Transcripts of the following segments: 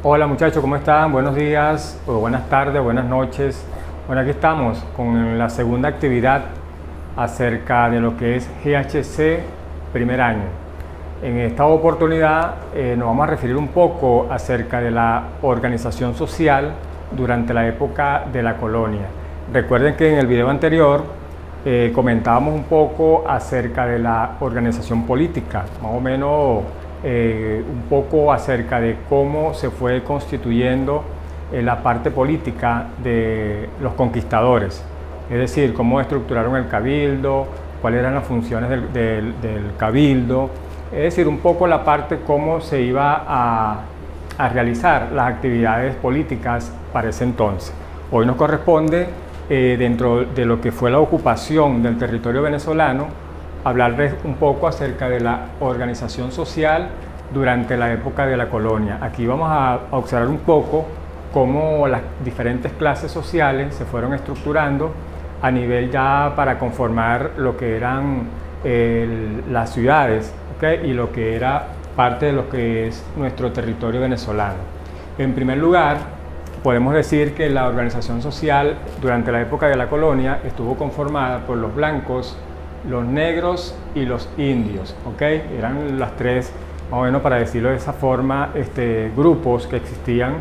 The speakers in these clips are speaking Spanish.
Hola muchachos, ¿cómo están? Buenos días, o buenas tardes, buenas noches. Bueno, aquí estamos con la segunda actividad acerca de lo que es GHC primer año. En esta oportunidad nos vamos a referir un poco acerca de la organización social durante la época de la colonia. Recuerden que en el video anterior comentábamos un poco acerca de la organización política, más o menos un poco acerca de cómo se fue constituyendo la parte política de los conquistadores, es decir, cómo estructuraron el cabildo, cuáles eran las funciones del cabildo, es decir, un poco la parte cómo se iba a realizar las actividades políticas para ese entonces. Hoy nos corresponde, dentro de lo que fue la ocupación del territorio venezolano, hablarles un poco acerca de la organización social durante la época de la colonia. Aquí vamos a observar un poco cómo las diferentes clases sociales se fueron estructurando a nivel ya para conformar lo que eran las ciudades, ¿okay? Y lo que era parte de lo que es nuestro territorio venezolano. En primer lugar, podemos decir que la organización social durante la época de la colonia estuvo conformada por los blancos, los negros y los indios, ¿ok? Eran las tres, más o menos para decirlo de esa forma, grupos que existían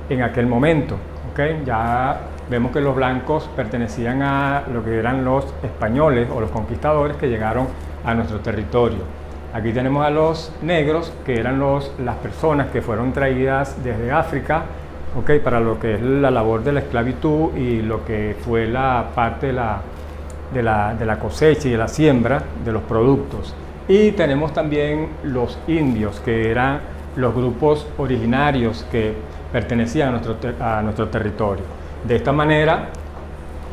en aquel momento, ¿ok? Ya vemos que los blancos pertenecían a lo que eran los españoles o los conquistadores que llegaron a nuestro territorio. Aquí tenemos a los negros, que eran las personas que fueron traídas desde África, ¿ok? Para lo que es la labor de la esclavitud y lo que fue la parte de la cosecha y de la siembra de los productos. Y tenemos también los indios, que eran los grupos originarios que pertenecían a nuestro territorio. De esta manera,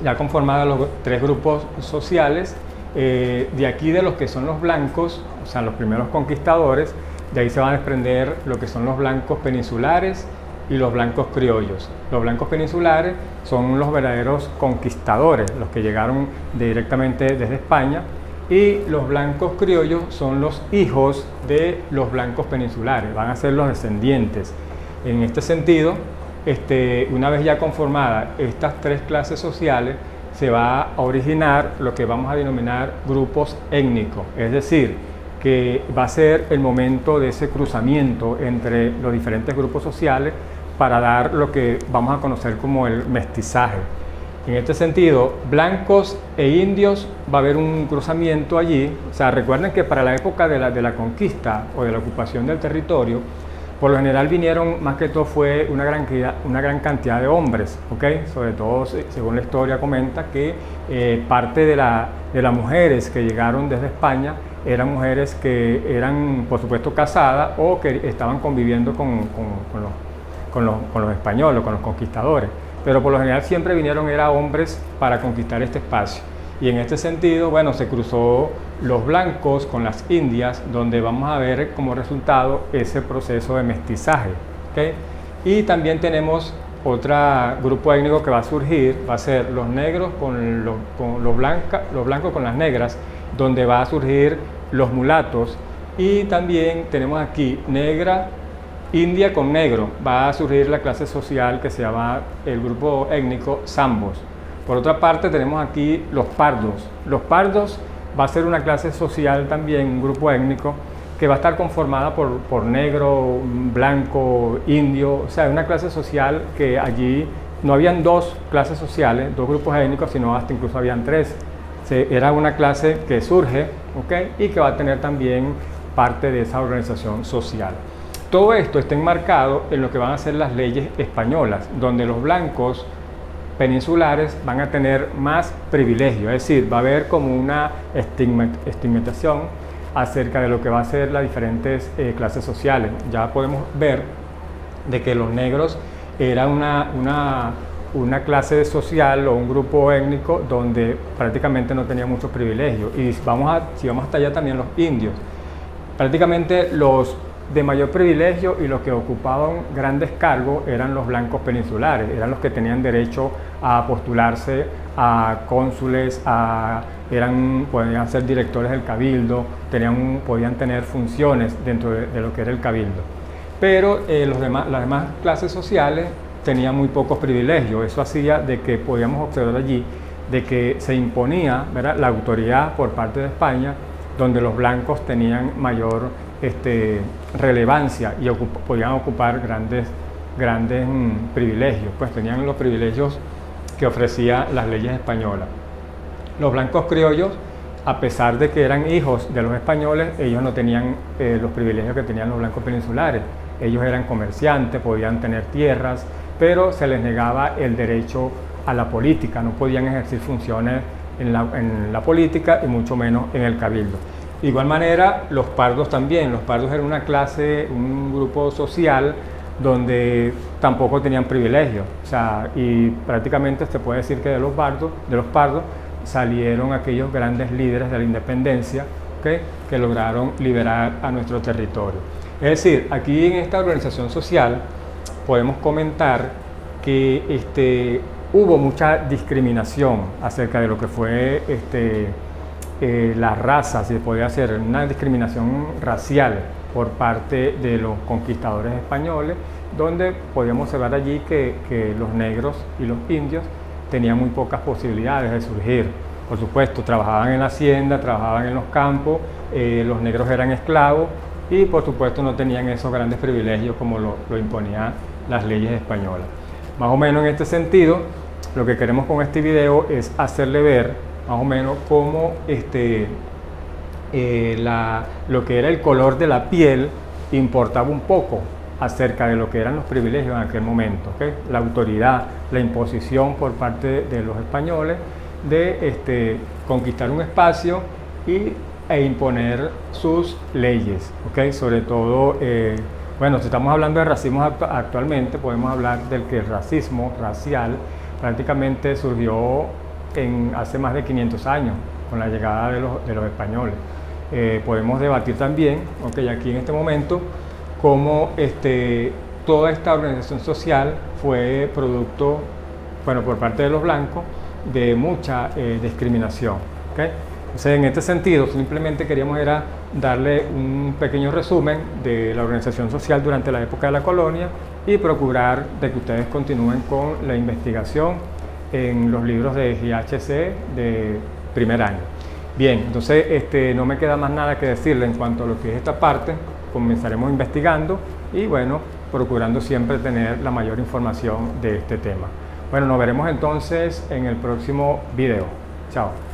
ya conformados los tres grupos sociales, de aquí de los que son los blancos, o sea, los primeros conquistadores, de ahí se van a desprender lo que son los blancos peninsulares y los blancos criollos. Los blancos peninsulares son los verdaderos conquistadores, los que llegaron directamente desde España, y los blancos criollos son los hijos de los blancos peninsulares, van a ser los descendientes. En este sentido, una vez ya conformadas estas tres clases sociales, se va a originar lo que vamos a denominar grupos étnicos, es decir, que va a ser el momento de ese cruzamiento entre los diferentes grupos sociales para dar lo que vamos a conocer como el mestizaje. En este sentido, blancos e indios va a haber un cruzamiento allí. O sea, recuerden que para la época de la conquista o de la ocupación del territorio, por lo general vinieron, más que todo fue una gran cantidad de hombres, ¿okay? Sobre todo, según la historia comenta, que parte de las mujeres que llegaron desde España eran mujeres que eran, por supuesto, casadas o que estaban conviviendo con los españoles, con los conquistadores, pero por lo general siempre vinieron hombres para conquistar este espacio. Y en este sentido, bueno, se cruzó los blancos con las indias, donde vamos a ver como resultado ese proceso de mestizaje, ¿okay? Y también tenemos otro grupo étnico que va a surgir, va a ser los negros con los blancos con las negras, donde va a surgir los mulatos, y también tenemos aquí negra, india con negro, va a surgir la clase social que se llama el grupo étnico zambos. Por otra parte tenemos aquí los pardos. Los pardos va a ser una clase social también, un grupo étnico que va a estar conformada por negro, blanco, indio, o sea, una clase social que allí no habían dos clases sociales, dos grupos étnicos, sino hasta incluso habían tres. Era una clase que surge, ¿okay? Y que va a tener también parte de esa organización social. Todo esto está enmarcado en lo que van a ser las leyes españolas, donde los blancos peninsulares van a tener más privilegio, es decir, va a haber como una estigmatización acerca de lo que va a ser las diferentes clases sociales. Ya podemos ver de que los negros eran una clase social o un grupo étnico donde prácticamente no tenía muchos privilegios. Y si vamos hasta allá también los indios, prácticamente los de mayor privilegio y los que ocupaban grandes cargos eran los blancos peninsulares, eran los que tenían derecho a postularse a cónsules, podían ser directores del cabildo, podían tener funciones dentro de lo que era el cabildo. pero las demás clases sociales tenían muy pocos privilegios. Eso hacía de que podíamos observar allí de que se imponía, ¿verdad?, la autoridad por parte de España, donde los blancos tenían mayor relevancia y podían ocupar grandes privilegios, pues tenían los privilegios que ofrecían las leyes españolas. Los blancos criollos, a pesar de que eran hijos de los españoles, ellos no tenían los privilegios que tenían los blancos peninsulares. Ellos eran comerciantes, podían tener tierras, pero se les negaba el derecho a la política, no podían ejercer funciones en la política y mucho menos en el cabildo. De igual manera, los pardos también. Los pardos eran una clase, un grupo social donde tampoco tenían privilegios. O sea, y prácticamente se puede decir que de los pardos salieron aquellos grandes líderes de la independencia, ¿okay?, que lograron liberar a nuestro territorio. Es decir, aquí en esta organización social podemos comentar que hubo mucha discriminación acerca de lo que fue la raza, si se podía hacer una discriminación racial por parte de los conquistadores españoles, donde podíamos observar allí que los negros y los indios tenían muy pocas posibilidades de surgir. Por supuesto, trabajaban en la hacienda, trabajaban en los campos, los negros eran esclavos y por supuesto no tenían esos grandes privilegios como lo imponían las leyes españolas. Más o menos en este sentido, lo que queremos con este video es hacerle ver más o menos cómo lo que era el color de la piel importaba un poco acerca de lo que eran los privilegios en aquel momento, ¿okay? La autoridad, la imposición por parte de los españoles de conquistar un espacio e imponer sus leyes, ¿okay? Sobre todo, bueno, si estamos hablando de racismo actualmente, podemos hablar del que el racismo racial prácticamente surgió hace más de 500 años con la llegada de los españoles. Podemos debatir también, okay, aquí en este momento, cómo toda esta organización social fue producto, bueno, por parte de los blancos, de mucha discriminación, ¿okay? Entonces, en este sentido, simplemente queríamos darle un pequeño resumen de la organización social durante la época de la colonia y procurar de que ustedes continúen con la investigación en los libros de GHC de primer año. Bien, entonces no me queda más nada que decirle en cuanto a lo que es esta parte. Comenzaremos investigando y bueno, procurando siempre tener la mayor información de este tema. Bueno, nos veremos entonces en el próximo video. Chao.